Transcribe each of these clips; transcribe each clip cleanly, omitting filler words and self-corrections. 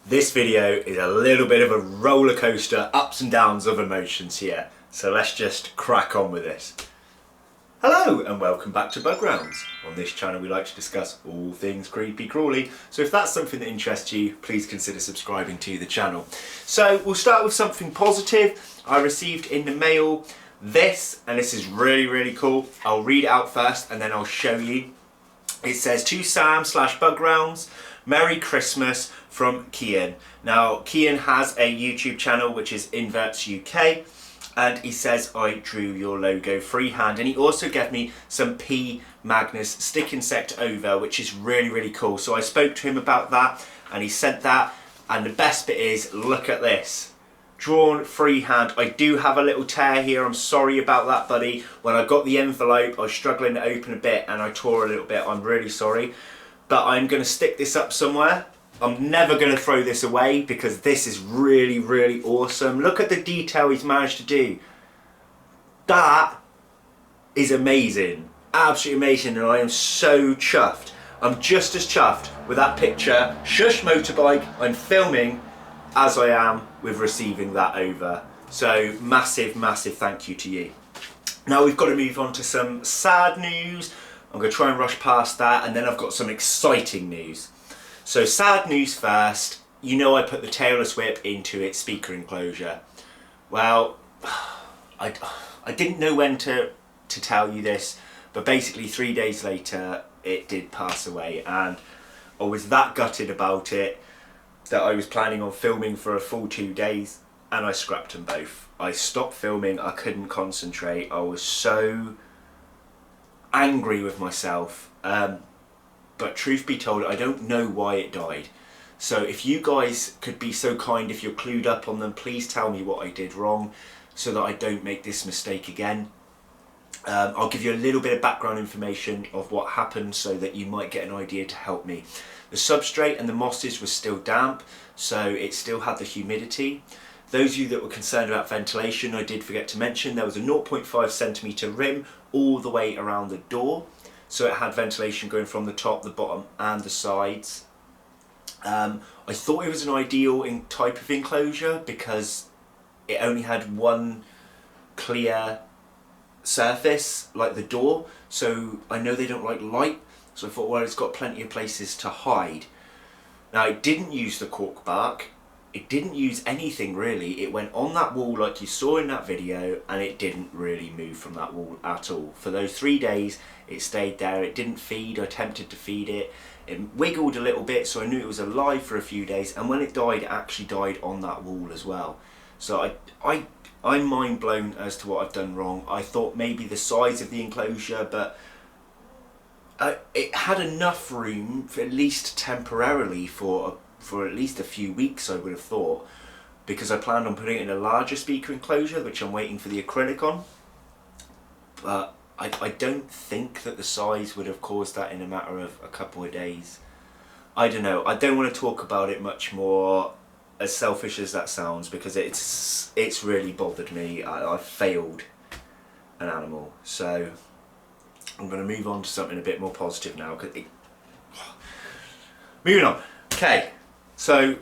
This video is a little bit of a roller coaster, ups and downs of emotions here. So let's just crack on with this. Hello and welcome back to Bug Rounds. On this channel we like to discuss all things creepy crawly. So if that's something that interests you, please consider subscribing to the channel. So we'll start with something positive. I received in the mail this, and this is really cool. I'll read it out first and then I'll show you. It says, to Sam/Bug Rounds, Merry Christmas from Kian. Now, Kian has a YouTube channel which is Inverts UK, and he says, I drew your logo freehand, and he also gave me some P. Magnus stick insect over, which is really cool. So I spoke to him about that, and he sent that, and the best bit is, look at this. Drawn freehand. I do have a little tear here, I'm sorry about that, buddy. When I got the envelope, I was struggling to open a bit, and I tore a little bit, I'm really sorry. But I'm going to stick this up somewhere. I'm never going to throw this away because this is really awesome. Look at the detail he's managed to do. That is amazing. Absolutely amazing, and I am so chuffed. I'm just as chuffed with that picture, Shush Motorbike, I'm filming, as I am with receiving that over. So massive thank you to you. Now we've got to move on to some sad news. I'm going to try and rush past that, and then I've got some exciting news. So sad news first. You know I put the tailless whip into its speaker enclosure. Well, I didn't know when to tell you this, but basically 3 days later it did pass away, and I was that gutted about it that I was planning on filming for a full 2 days, and I scrapped them both. I stopped filming, I couldn't concentrate, I was so angry with myself, but truth be told, I don't know why it died. So if you guys could be so kind, if you're clued up on them, please tell me what I did wrong so that I don't make this mistake again. I'll give you a little bit of background information of what happened so that you might get an idea to help me. The substrate and the mosses were still damp, so it still had the humidity. Those of you that were concerned about ventilation, I did forget to mention there was a 0.5 centimetre rim all the way around the door, so it had ventilation going from the top, the bottom and the sides. I thought it was an ideal type of enclosure because it only had one clear surface like the door, so I know they don't like light, so I thought, well, it's got plenty of places to hide. Now it didn't use the cork bark, it didn't use anything really. It went on that wall like you saw in that video, and it didn't really move from that wall at all. For those 3 days it stayed there, it didn't feed. I attempted to feed it, it wiggled a little bit, so I knew it was alive for a few days, and when it died, it actually died on that wall as well. So I'm mind blown as to what I've done wrong. I thought maybe the size of the enclosure, but it had enough room for at least temporarily for at least a few weeks, I would have thought, because I planned on putting it in a larger speaker enclosure, which I'm waiting for the acrylic on. But I don't think that the size would have caused that in a matter of a couple of days. I don't know. I don't want to talk about it much more, as selfish as that sounds, because it's really bothered me. I failed an animal. So I'm going to move on to something a bit more positive now. Moving on. Okay. So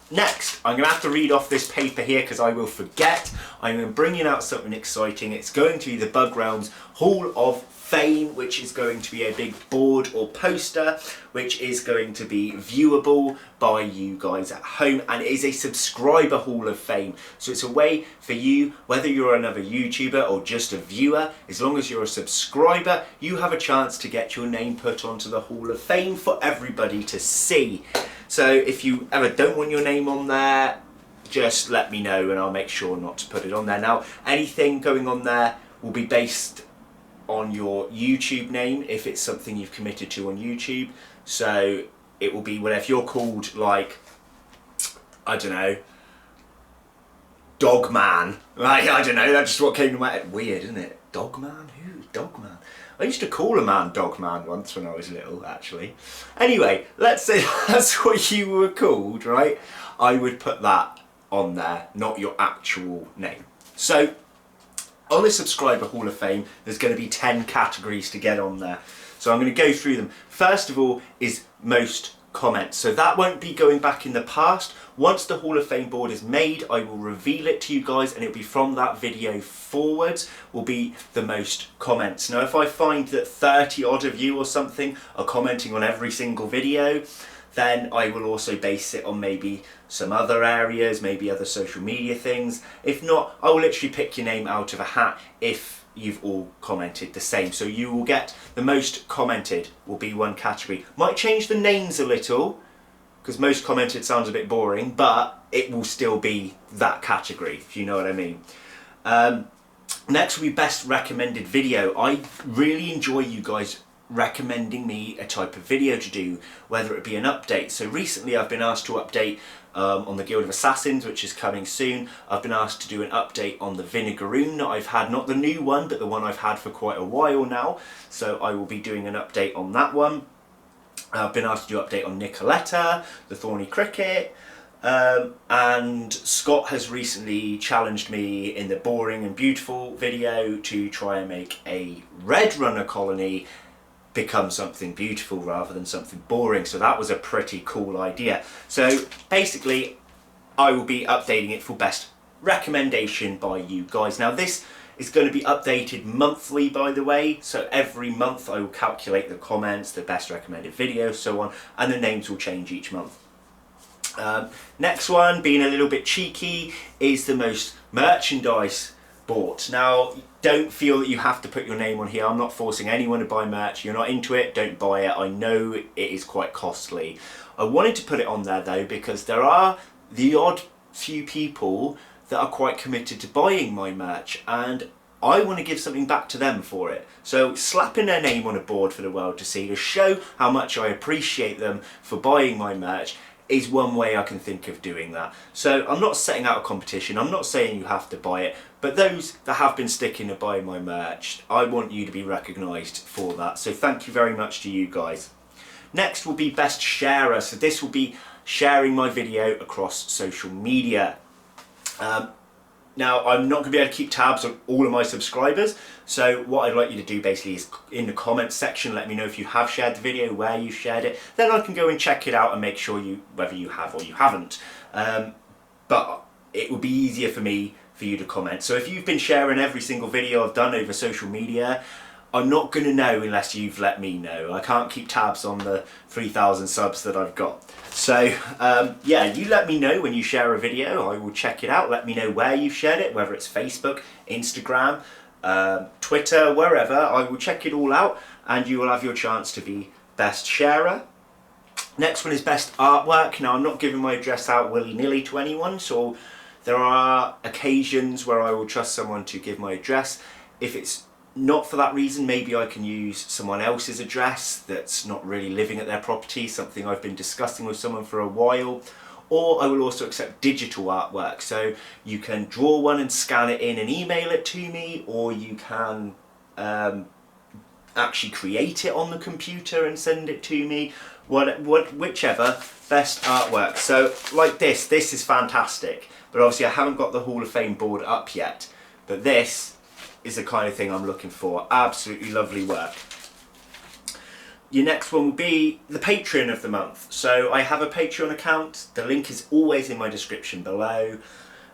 next, I'm going to have to read off this paper here because I will forget. I'm going to bring you out something exciting. It's going to be the Bug Rounds Hall of Fame, which is going to be a big board or poster, which is going to be viewable by you guys at home, and it is a subscriber Hall of Fame. So it's a way for you, whether you're another YouTuber or just a viewer, as long as you're a subscriber, you have a chance to get your name put onto the Hall of Fame for everybody to see. So if you ever don't want your name on there, just let me know and I'll make sure not to put it on there. Now, anything going on there will be based on your YouTube name if it's something you've committed to on YouTube. So it will be, well, if you're called, like, I don't know, Dogman, like, I don't know, that's just what came to my head. Weird, isn't it? Dogman? Who's Dogman? I used to call a man Dogman once when I was little, actually. Anyway, let's say that's what you were called, right? I would put that on there, not your actual name. So on the Subscriber Hall of Fame, there's going to be 10 categories to get on there. So I'm going to go through them. First of all is most comments. So that won't be going back in the past. Once the Hall of Fame board is made, I will reveal it to you guys, and it'll be from that video forwards will be the most comments. Now if I find that 30 odd of you or something are commenting on every single video, then I will also base it on maybe some other areas, maybe other social media things. If not, I will literally pick your name out of a hat if you've all commented the same. So you will get the most commented will be one category. Might change the names a little, because most commented sounds a bit boring, but it will still be that category, if you know what I mean. Next will be best recommended video. I really enjoy you guys recommending me a type of video to do, whether it be an update. So recently I've been asked to update on the Guild of Assassins, which is coming soon. I've been asked to do an update on the Vinegaroon that I've had, not the new one, but the one I've had for quite a while now. So I will be doing an update on that one. I've been asked to do an update on Nicoletta, the Thorny Cricket, and Scott has recently challenged me in the Boring and Beautiful video to try and make a Red Runner colony become something beautiful rather than something boring. So that was a pretty cool idea. So basically I will be updating it for best recommendation by you guys. Now this is going to be updated monthly, by the way, so every month I will calculate the comments, the best recommended video, so on, and the names will change each month. Next one, being a little bit cheeky, is the most merchandise bought. Now don't feel that you have to put your name on here. I'm not forcing anyone to buy merch. You're not into it, don't buy it. I know it is quite costly. I wanted to put it on there though because there are the odd few people that are quite committed to buying my merch, and I want to give something back to them for it. So slapping their name on a board for the world to see, to show how much I appreciate them for buying my merch, is one way I can think of doing that. So I'm not setting out a competition, I'm not saying you have to buy it, but those that have been sticking to buy my merch, I want you to be recognised for that. So thank you very much to you guys. Next will be best sharer. So this will be sharing my video across social media. Now I'm not going to be able to keep tabs on all of my subscribers, so what I'd like you to do basically is in the comments section let me know if you have shared the video, where you shared it, then I can go and check it out and make sure whether you have or you haven't. But it would be easier for me for you to comment. So if you've been sharing every single video I've done over social media, I'm not going to know unless you've let me know. I can't keep tabs on the 3,000 subs that I've got. So yeah, you let me know when you share a video. I will check it out. Let me know where you've shared it, whether it's Facebook, Instagram, Twitter, wherever. I will check it all out and you will have your chance to be best sharer. Next one is best artwork. Now I'm not giving my address out willy-nilly to anyone, so there are occasions where I will trust someone to give my address. If it's not for that reason, maybe I can use someone else's address that's not really living at their property, something I've been discussing with someone for a while. Or I will also accept digital artwork, so you can draw one and scan it in and email it to me, or you can actually create it on the computer and send it to me, whichever, best artwork. So like this is fantastic, but obviously I haven't got the Hall of Fame board up yet, but this is the kind of thing I'm looking for. Absolutely lovely work. Your next one will be the Patreon of the month. So I have a Patreon account. The link is always in my description below.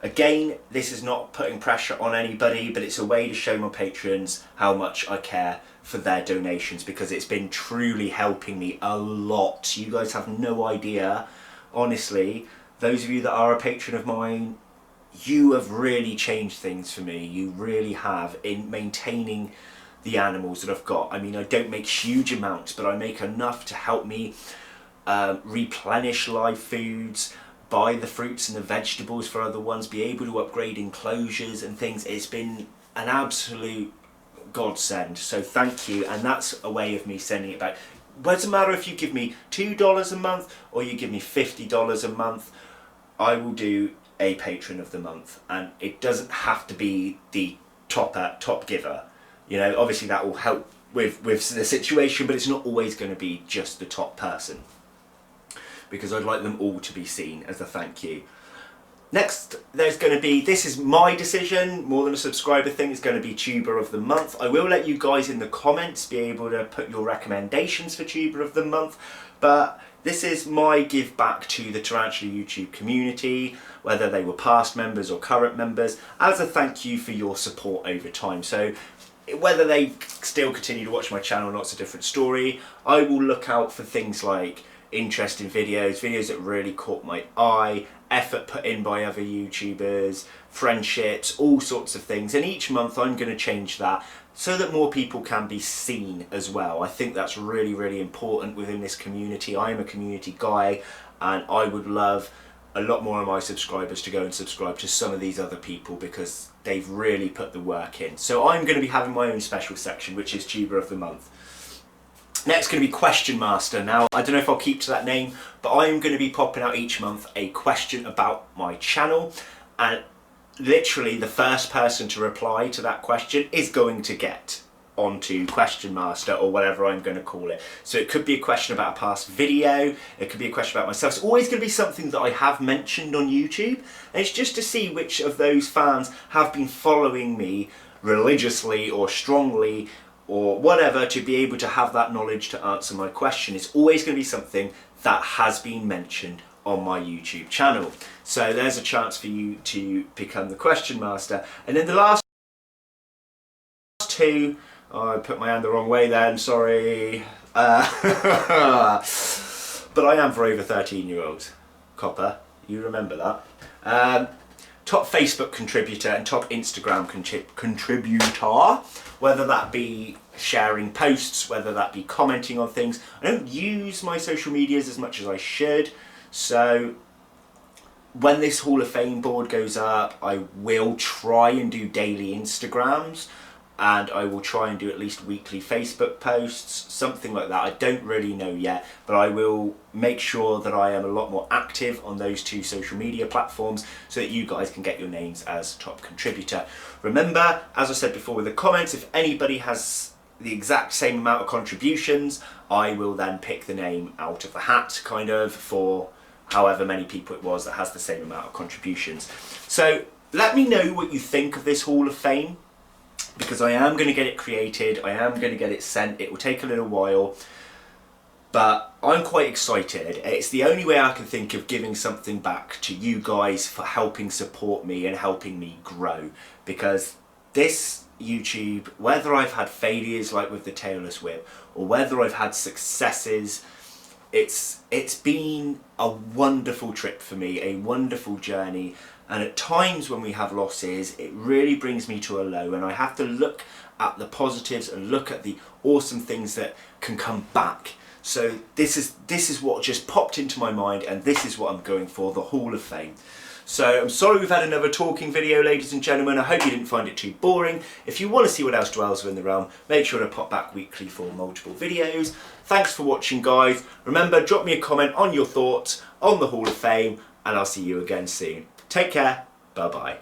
Again, this is not putting pressure on anybody, but it's a way to show my patrons how much I care for their donations, because it's been truly helping me a lot. You guys have no idea. Honestly, those of you that are a patron of mine, you have really changed things for me. You really have, in maintaining the animals that I've got. I mean, I don't make huge amounts, but I make enough to help me replenish live foods, buy the fruits and the vegetables for other ones, be able to upgrade enclosures and things. It's been an absolute godsend, so thank you. And that's a way of me sending it back. Doesn't matter if you give me $2 a month or you give me $50 a month, I will do a patron of the month, and it doesn't have to be the top giver. You know, obviously that will help with the situation, but it's not always going to be just the top person, because I'd like them all to be seen as a thank you. Next, there's going to be, this is my decision more than a subscriber thing, it's going to be Tuber of the Month. I will let you guys in the comments be able to put your recommendations for Tuber of the Month, but this is my give back to the Tarantula YouTube community, whether they were past members or current members, as a thank you for your support over time. So whether they still continue to watch my channel or not, it's a different story. I will look out for things like interesting videos that really caught my eye, effort put in by other YouTubers, friendships, all sorts of things. And each month I'm going to change that so that more people can be seen as well. I think that's really, really important within this community. I am a community guy, and I would love a lot more of my subscribers to go and subscribe to some of these other people, because they've really put the work in. So I'm going to be having my own special section, which is Tuber of the Month. Next going to be Question Master. Now, I don't know if I'll keep to that name, but I'm going to be popping out each month a question about my channel, and literally the first person to reply to that question is going to get onto Question Master, or whatever I'm going to call it. So it could be a question about a past video, it could be a question about myself. It's always going to be something that I have mentioned on YouTube, and it's just to see which of those fans have been following me religiously or strongly or whatever, to be able to have that knowledge to answer my question. It's always going to be something that has been mentioned on my YouTube channel. So there's a chance for you to become the Question Master. And then the last two, oh, I put my hand the wrong way then, sorry. But I am for over 13-year-olds. Copper, you remember that. Top Facebook contributor and top Instagram contributor, whether that be sharing posts, whether that be commenting on things. I don't use my social medias as much as I should, so when this Hall of Fame board goes up, I will try and do daily Instagrams, and I will try and do at least weekly Facebook posts, something like that. I don't really know yet, but I will make sure that I am a lot more active on those two social media platforms so that you guys can get your names as top contributor. Remember, as I said before with the comments, if anybody has the exact same amount of contributions, I will then pick the name out of the hat, kind of, for however many people it was that has the same amount of contributions. So let me know what you think of this Hall of Fame, because I am going to get it created, I am going to get it sent. It will take a little while, but I'm quite excited. It's the only way I can think of giving something back to you guys for helping support me and helping me grow, because this YouTube, whether I've had failures like with the Tailless Whip or whether I've had successes, it's been a wonderful trip for me, a wonderful journey. And at times when we have losses, it really brings me to a low, and I have to look at the positives and look at the awesome things that can come back. So this is what just popped into my mind, and this is what I'm going for, the Hall of Fame. So I'm sorry we've had another talking video, ladies and gentlemen. I hope you didn't find it too boring. If you want to see what else dwells within the realm, make sure to pop back weekly for multiple videos. Thanks for watching, guys. Remember, drop me a comment on your thoughts on the Hall of Fame, and I'll see you again soon. Take care. Bye-bye.